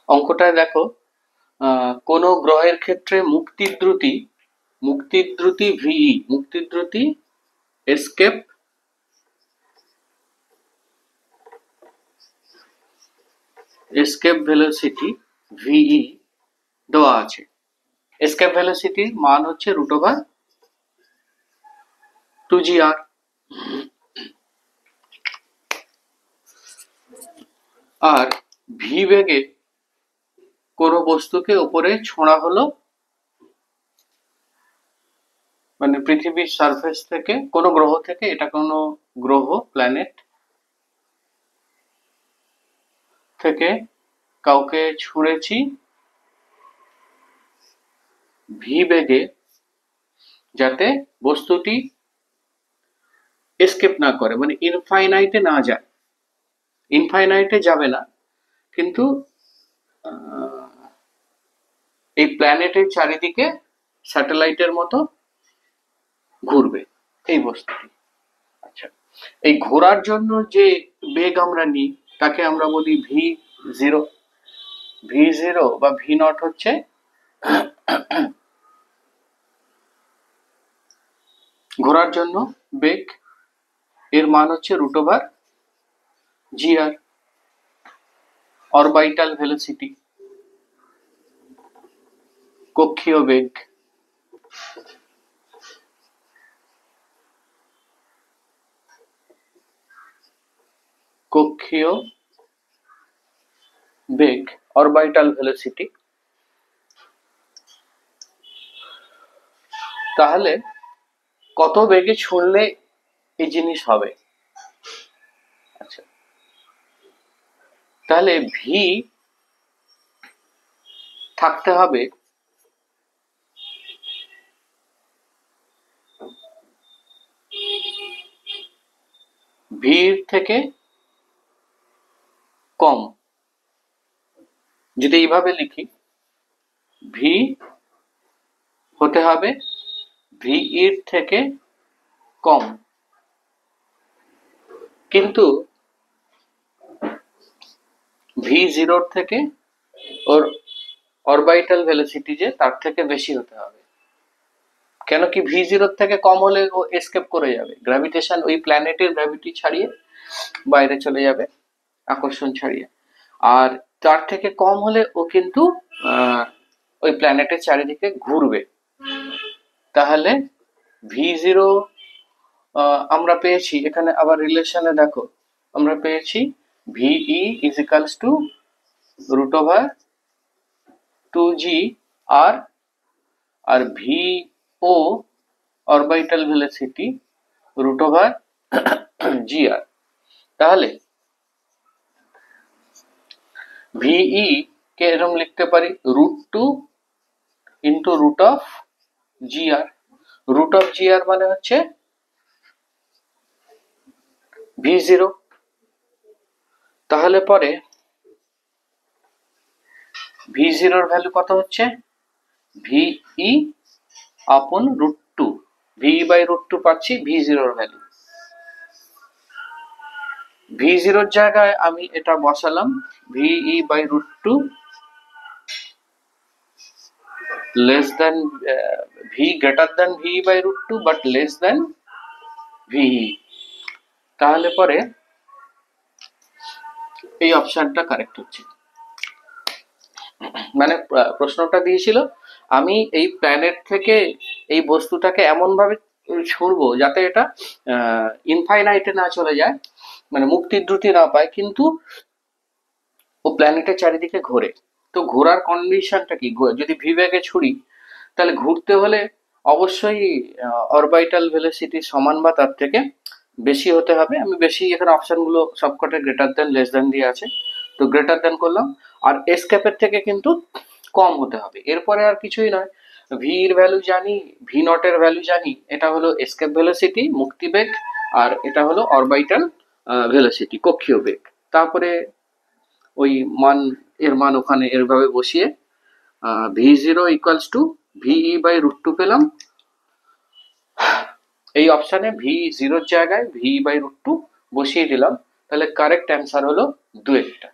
অঙ্কটায় দেখো, কোনো গ্রহের ক্ষেত্রে মুক্তিদ্রুতি ভিই, মুক্তিদ্রুতি এসকেপ ভেলোসিটি ভিই দেওয়া আছে। এসকেপ ভেলোসিটির মান হচ্ছে √2gr। আর ভি বেগে কোনো বস্তুকে উপরে ছোঁড়া হলো, মানে পৃথিবীর সারফেস থেকে, কোনো গ্রহ থেকে, এটা কোনো গ্রহ প্ল্যানেট থেকে কাউকে ছুঁড়েছি ভি বেগে, যাতে বস্তুটি এসকেপ না করে, মানে ইনফাইনাইটে না যায়। ইনফাইনাইটে যাবে না, কিন্তু এই প্ল্যানেটের চারিদিকে স্যাটেলাইটের মতো ঘুরবে এই বস্তুটি। আচ্ছা, এই ঘোরার জন্য যে বেগ আমরা নিই তাকে আমরা বলি v0। v0 বা v0 হচ্ছে ঘোরার জন্য বেগ, এর মান হচ্ছে √gr। অরবিটাল ভেলোসিটি, কক্ষীয় বেগ। কক্ষীয় বেগ, অরবিটাল ভেলোসিটি। তাহলে কত বেগে ছুঁড়লে এই জিনিস হবে? আচ্ছা, তাহলে ভি থাকতে হবে ভির থেকে কম। যদি এইভাবে লিখি, ভি হতে হবে ভিইর থেকে কম, কিন্তু v0 থেকে ওর অরবিটাল ভেলোসিটি যে তার থেকে বেশি হতে হবে। কেন কি v0 থেকে কম হলে ও এসকেপ করে যাবে, গ্র্যাভিটেশন, ওই প্ল্যানেটের গ্র্যাভিটি ছাড়িয়ে বাইরে চলে যাবে, আকর্ষণ ছাড়িয়ে। আর তার থেকে কম হলে ও কিন্তু ওই প্ল্যানেটের চারিদিকে ঘুরবে। তাহলে v0 আমরা পেয়েছি, এখানে আবার রিলেশনে দেখো, আমরা পেয়েছি V E is equals to √2gr, আর ভিও অরবিটাল ভেলোসিটি √gr। তাহলে ভিই কে এরকম লিখতে পারি √2 ইন্টু √gr। √gr মানে হচ্ছে v0। তাহলে পরে v0 এর ভ্যালু কত হচ্ছে? ভিই আপন √2, ভিই বাই √2 পাচ্ছি v0 এর ভ্যালু। v0 এর জায়গায় আমি এটা বসালাম V by √2 less than v greater than V by √2 but less than V. তাহলে পরে এই অপশনটা কারেক্ট হচ্ছে। মানে প্রশ্নটা দিয়েছিল আমি এই প্ল্যানেট থেকে এই বস্তুটাকে এমন ভাবে ছুঁড়বো যাতে এটা ইনফাইনাইটে না চলে যায়, মানে মুক্তিদ্রুতি না পায়, কিন্তু ও প্ল্যানেটের চারিদিকে ঘোরে। তো ঘোরার কন্ডিশনটা কি? যদি ভি বেগে ছুড়ি তাহলে ঘুরতে হলে অবশ্যই অরবিটাল ভেলোসিটি সমান বা তার থেকে বেশি হতে হবে। আমি বেশি, এখানে অপশনগুলো সবকটা গ্রেটার দেন লেস দেন দিয়ে আছে, তো গ্রেটার দেন করলাম। আর এসকেপের থেকে কিন্তু কম হতে হবে। এরপরে আর কিছুই নয়, ভি এর ভ্যালু জানি, ভি নট এর ভ্যালু জানি, এটা হলো এসকেপ ভেলোসিটি, মুক্তিবেগ, আর এটা হলো অরবিটাল ভেলোসিটি, কক্ষীয় বেগ। তারপরে ওই মান, এর মান ওখানে এরভাবে বসিয়ে v0 ইকুয়ালস টু ভিই বাই √2 পেলাম। এই অপশানে v0 এর জায়গায় ভিই বাই √2 বসিয়ে দিলাম। তাহলে কারেক্ট অ্যান্সার হলো 2 একটা।